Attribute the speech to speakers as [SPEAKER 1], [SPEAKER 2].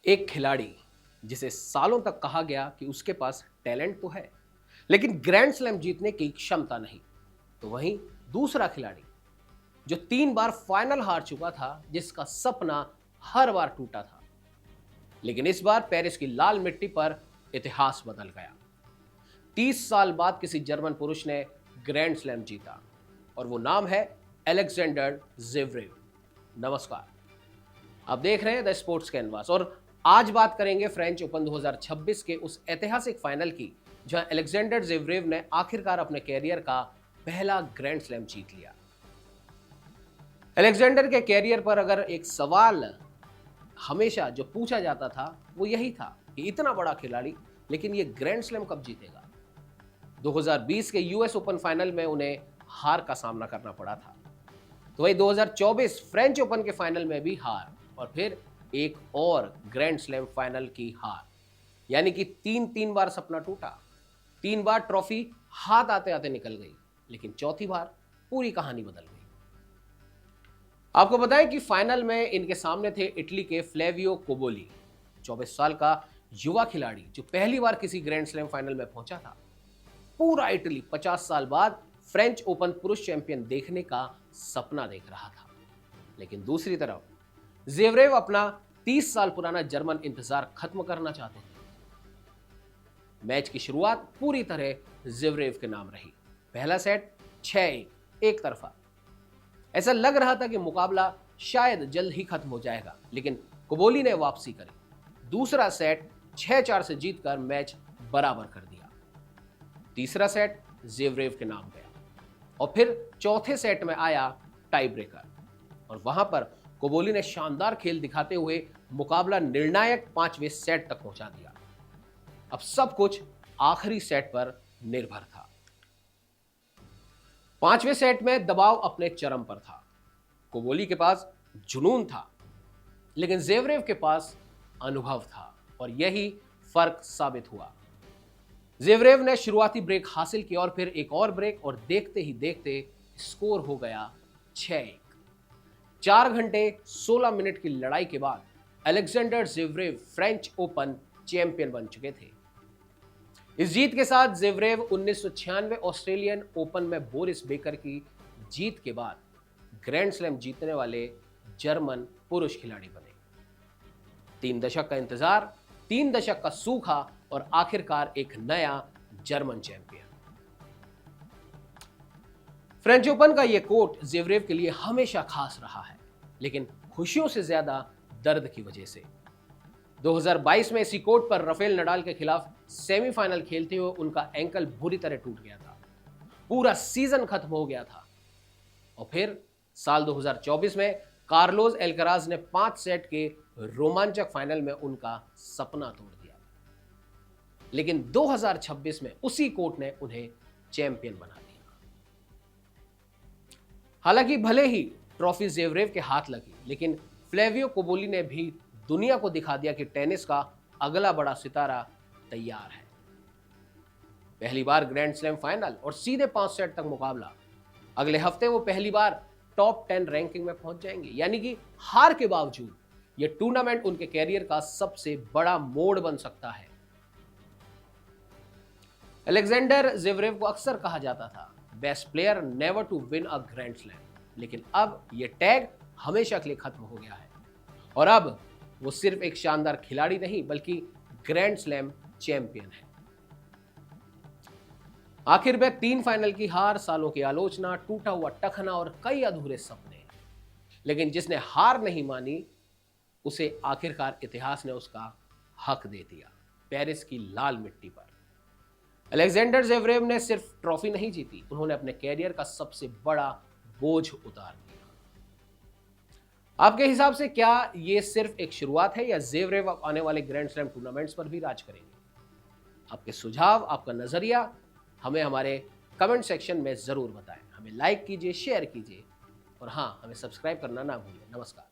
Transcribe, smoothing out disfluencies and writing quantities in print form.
[SPEAKER 1] एक खिलाड़ी जिसे सालों तक कहा गया कि उसके पास टैलेंट तो है लेकिन ग्रैंड स्लैम जीतने की क्षमता नहीं। तो वहीं दूसरा खिलाड़ी जो 3 बार फाइनल हार चुका था, जिसका सपना हर बार टूटा था, लेकिन इस बार पेरिस की लाल मिट्टी पर इतिहास बदल गया। 30 साल बाद किसी जर्मन पुरुष ने ग्रैंड स्लैम जीता और वो नाम है अलेक्जेंडर ज़ेवरेव। नमस्कार, आप देख रहे हैं द स्पोर्ट्स कैनवास और आज बात करेंगे फ्रेंच ओपन 2026 के उस ऐतिहासिक फाइनल की जहां अलेक्जेंडर ज़ेवरेव ने आखिरकार अपने कैरियर का पहला ग्रैंड स्लैम जीत लिया। अलेक्जेंडर के कैरियर पर अगर एक सवाल हमेशा जो पूछा जाता था वो यही था कि इतना बड़ा खिलाड़ी लेकिन ये ग्रैंड स्लैम कब जीतेगा। 2020 के यूएस ओपन फाइनल में उन्हें हार का सामना करना पड़ा था, तो वही 2024 फ्रेंच ओपन के फाइनल में भी हार और फिर एक और ग्रैंड स्लैम फाइनल की हार, यानी कि तीन तीन बार सपना टूटा। 3 बार ट्रॉफी हाथ आते आते निकल गई, लेकिन चौथी बार पूरी कहानी बदल गई। आपको बताएं कि फाइनल में इनके सामने थे इटली के फ्लेवियो कोबोली, 24 साल का युवा खिलाड़ी जो पहली बार किसी ग्रैंड स्लैम फाइनल में पहुंचा था। पूरा इटली 50 साल बाद फ्रेंच ओपन पुरुष चैंपियन देखने का सपना देख रहा था। लेकिन दूसरी तरफ ज़ेवरेव अपना 30 साल पुराना जर्मन इंतजार खत्म करना चाहते थे। मैच की शुरुआत पूरी तरह ज़ेवरेव के नाम रही। पहला सेट 6-1 एक तरफा। ऐसा लग रहा था कि मुकाबला शायद जल्द ही खत्म हो जाएगा, लेकिन कोबोली ने वापसी करी। दूसरा सेट 6-4 से जीतकर मैच बराबर कर दिया। तीसरा सेट ज़ेवरेव के नाम गया और फिर चौथे सेट में आया टाई ब्रेकर और वहां पर कोबोली ने शानदार खेल दिखाते हुए मुकाबला निर्णायक 5वें सेट तक पहुंचा दिया। अब सब कुछ आखिरी सेट पर निर्भर था। 5वें सेट में दबाव अपने चरम पर था। कोबोली के पास जुनून था, लेकिन ज़ेवरेव के पास अनुभव था और यही फर्क साबित हुआ। ज़ेवरेव ने शुरुआती ब्रेक हासिल किया और फिर एक और ब्रेक और देखते ही देखते स्कोर हो गया 6-1। 4 घंटे 16 मिनट की लड़ाई के बाद Alexander Zverev French open champion बन चुके थे। इस जीत के साथ ज़ेवरेव 1996 ऑस्ट्रेलियन ओपन में बोरिस बेकर की जीत के बाद ग्रैंड स्लैम जीतने वाले जर्मन पुरुष खिलाड़ी बने। 3 दशक का इंतजार, 3 दशक का सूखा और आखिरकार एक नया जर्मन चैंपियन। फ्रेंच ओपन का यह कोट ज़ेवरेव के लिए हमेशा खास रहा है, लेकिन खुशियों से ज्यादा दर्द की वजह से। 2022 में इसी कोर्ट पर राफेल नडाल के खिलाफ सेमीफाइनल खेलते हुए उनका एंकल बुरी तरह टूट गया था। पूरा सीजन खत्म हो गया था और फिर साल 2024 में कार्लोस एल्कराज ने 5 सेट के रोमांचक फाइनल में उनका सपना तोड़ दिया। लेकिन 2026 में उसी कोर्ट ने उन्हें चैंपियन बना दिया। हालांकि भले ही ट्रॉफी ज़ेवरेव के हाथ लगी, लेकिन फ्लेवियो कोबोली ने भी दुनिया को दिखा दिया कि टेनिस का अगला बड़ा सितारा तैयार है। पहली बार ग्रैंड स्लैम फाइनल और सीधे 5 सेट तक मुकाबला। अगले हफ्ते वो पहली बार टॉप 10 रैंकिंग में पहुंच जाएंगे, यानी कि हार के बावजूद यह टूर्नामेंट उनके कैरियर का सबसे बड़ा मोड़ बन सकता है। अलेक्जेंडर ज़ेवरेव को अक्सर कहा जाता था best player never to win a grand slam, लेकिन अब यह टैग हमेशा के लिए खत्म हो गया है और अब वो सिर्फ एक शानदार खिलाड़ी नहीं बल्कि ग्रैंड स्लैम चैंपियन है। आखिर में 3 फाइनल की हार, सालों की आलोचना, टूटा हुआ टखना और कई अधूरे सपने, लेकिन जिसने हार नहीं मानी उसे आखिरकार इतिहास ने उसका हक दे दिया। पेरिस की लाल मिट्टी पर अलेक्जेंडर ज़ेवरेव ने सिर्फ ट्रॉफी नहीं जीती, उन्होंने अपने कैरियर का सबसे बड़ा बोझ उतार दिया। आपके हिसाब से क्या यह सिर्फ एक शुरुआत है या ज़ेवरेव आने वाले ग्रैंड स्लैम टूर्नामेंट्स पर भी राज करेंगे? आपके सुझाव, आपका नजरिया हमें हमारे कमेंट सेक्शन में जरूर बताएं। हमें लाइक कीजिए, शेयर कीजिए और हाँ, हमें सब्सक्राइब करना ना भूलें। नमस्कार।